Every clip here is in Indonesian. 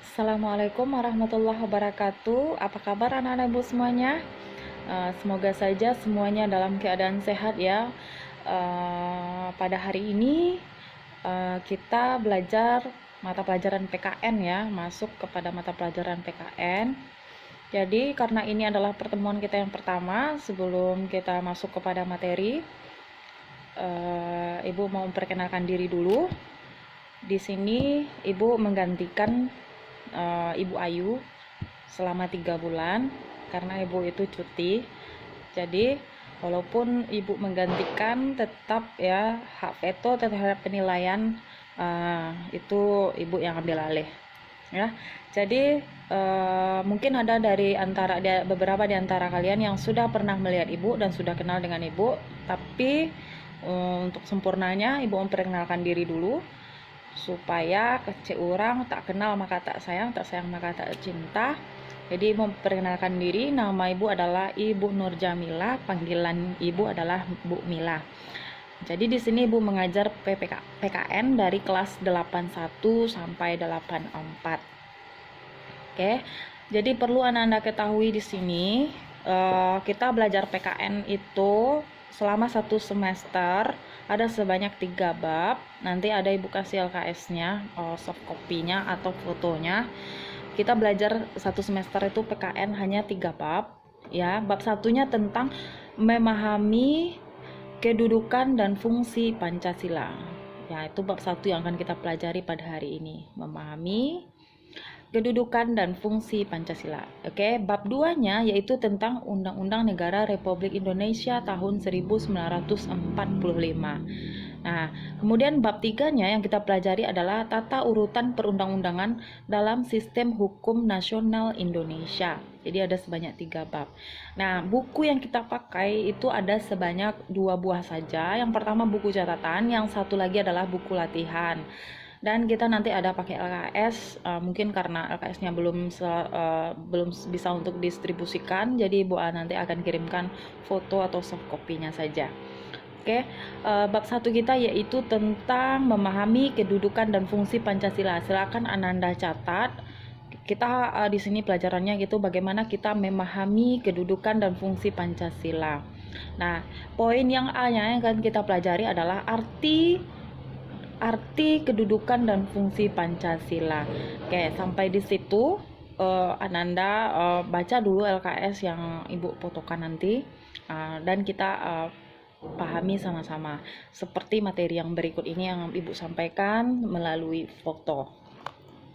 Assalamualaikum warahmatullahi wabarakatuh. Apa kabar anak-anak ibu semuanya? Semoga saja semuanya dalam keadaan sehat ya. Pada hari ini kita belajar mata pelajaran PKN ya, masuk kepada mata pelajaran PKN. Jadi karena ini adalah pertemuan kita yang pertama sebelum kita masuk kepada materi, ibu mau memperkenalkan diri dulu. Di sini ibu menggantikan Ibu Ayu selama 3 bulan karena ibu itu cuti. Jadi walaupun ibu menggantikan, tetap ya hak veto terhadap penilaian itu ibu yang ambil alih ya. Jadi mungkin ada beberapa di antara kalian yang sudah pernah melihat ibu dan sudah kenal dengan ibu, tapi untuk sempurnanya ibu memperkenalkan diri dulu supaya kecil orang tak kenal maka tak sayang maka tak cinta. Jadi memperkenalkan diri, nama ibu adalah Ibu Nur Jamila, panggilan ibu adalah Bu Mila. Jadi di sini ibu mengajar PKN dari kelas 81 sampai 84. Oke. Jadi perlu Anda ketahui di sini kita belajar PKN itu selama 1 semester ada sebanyak 3 bab. Nanti ada ibu kasih LKS-nya, soft copy-nya atau fotonya. Kita belajar 1 semester itu PKN hanya 3 bab ya. Bab satunya tentang memahami kedudukan dan fungsi Pancasila ya, itu bab 1 yang akan kita pelajari pada hari ini, memahami kedudukan dan fungsi Pancasila. Oke, bab 2-nya yaitu tentang Undang-Undang Negara Republik Indonesia tahun 1945. Nah, kemudian bab 3-nya yang kita pelajari adalah tata urutan perundang-undangan dalam sistem hukum nasional Indonesia. Jadi ada sebanyak 3 bab. Nah, buku yang kita pakai itu ada sebanyak 2 buah saja. Yang pertama buku catatan, yang satu lagi adalah buku latihan. Dan kita nanti ada pakai LKS, mungkin karena LKS-nya belum bisa untuk distribusikan, jadi Ibu nanti akan kirimkan foto atau soft copy-nya saja. Oke, bab 1 kita yaitu tentang memahami kedudukan dan fungsi Pancasila. Silakan Ananda catat. Kita di sini pelajarannya gitu, bagaimana kita memahami kedudukan dan fungsi Pancasila. Nah, poin yang A-nya yang akan kita pelajari adalah arti kedudukan dan fungsi Pancasila. Oke, sampai di situ Ananda baca dulu LKS yang Ibu fotokan nanti, dan kita pahami sama-sama seperti materi yang berikut ini yang Ibu sampaikan melalui foto.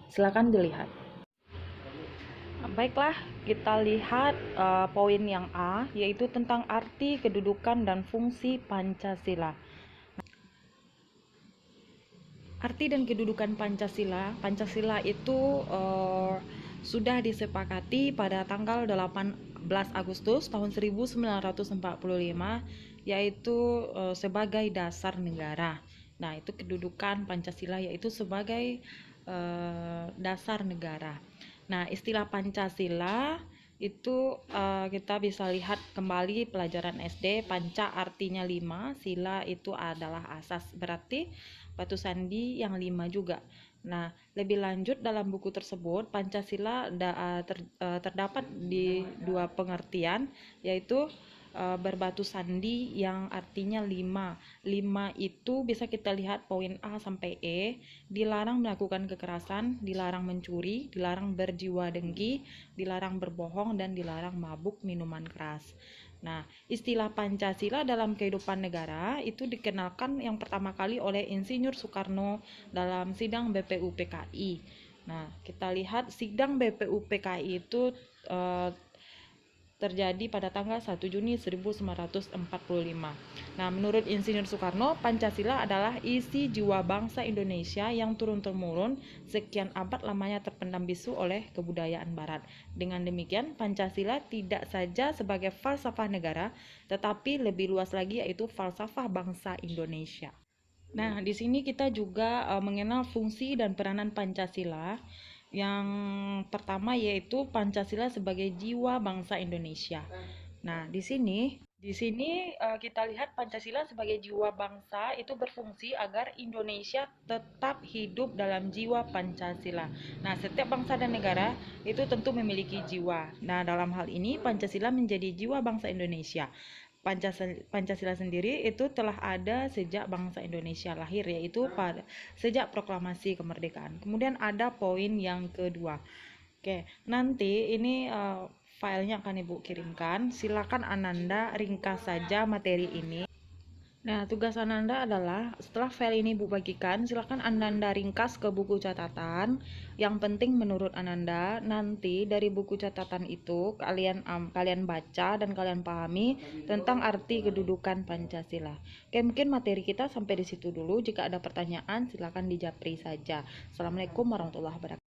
Silakan dilihat. Baiklah, kita lihat poin yang A, yaitu tentang arti kedudukan dan fungsi Pancasila. Arti dan kedudukan Pancasila itu sudah disepakati pada tanggal 18 Agustus tahun 1945, yaitu sebagai dasar negara. Nah, itu kedudukan Pancasila yaitu sebagai dasar negara. Nah, istilah Pancasila itu kita bisa lihat kembali pelajaran SD. Panca artinya 5, sila itu adalah asas, berarti batu sandi yang 5 juga. Nah, lebih lanjut dalam buku tersebut Pancasila terdapat di 2 pengertian, yaitu berbatu sandi yang artinya 5. 5 itu bisa kita lihat poin A sampai E, dilarang melakukan kekerasan, dilarang mencuri, dilarang berjiwa dengki, dilarang berbohong, dan dilarang mabuk minuman keras. Nah, istilah Pancasila dalam kehidupan negara itu dikenalkan yang pertama kali oleh Insinyur Soekarno dalam sidang BPUPKI. Nah, kita lihat sidang BPUPKI itu terjadi pada tanggal 1 Juni 1945. Nah, menurut Insinyur Soekarno, Pancasila adalah isi jiwa bangsa Indonesia yang turun-temurun sekian abad lamanya terpendam bisu oleh kebudayaan Barat. Dengan demikian, Pancasila tidak saja sebagai falsafah negara, tetapi lebih luas lagi yaitu falsafah bangsa Indonesia. Nah, di sini kita juga mengenal fungsi dan peranan Pancasila. Yang pertama yaitu Pancasila sebagai jiwa bangsa Indonesia. Nah, di sini Di sini kita lihat Pancasila sebagai jiwa bangsa itu berfungsi agar Indonesia tetap hidup dalam jiwa Pancasila. Nah, setiap bangsa dan negara itu tentu memiliki jiwa. Nah, dalam hal ini Pancasila menjadi jiwa bangsa Indonesia. Pancasila sendiri itu telah ada sejak bangsa Indonesia lahir, yaitu pada sejak proklamasi kemerdekaan. Kemudian ada poin yang kedua. Oke, nanti ini filenya akan Ibu kirimkan. Silakan Ananda ringkas saja materi ini. Nah, tugas Ananda adalah setelah file ini Bu bagikan, silakan Ananda ringkas ke buku catatan. Yang penting menurut Ananda, nanti dari buku catatan itu kalian baca dan kalian pahami tentang arti kedudukan Pancasila. Oke, mungkin materi kita sampai di situ dulu. Jika ada pertanyaan, silakan dijapri saja. Assalamualaikum warahmatullahi wabarakatuh.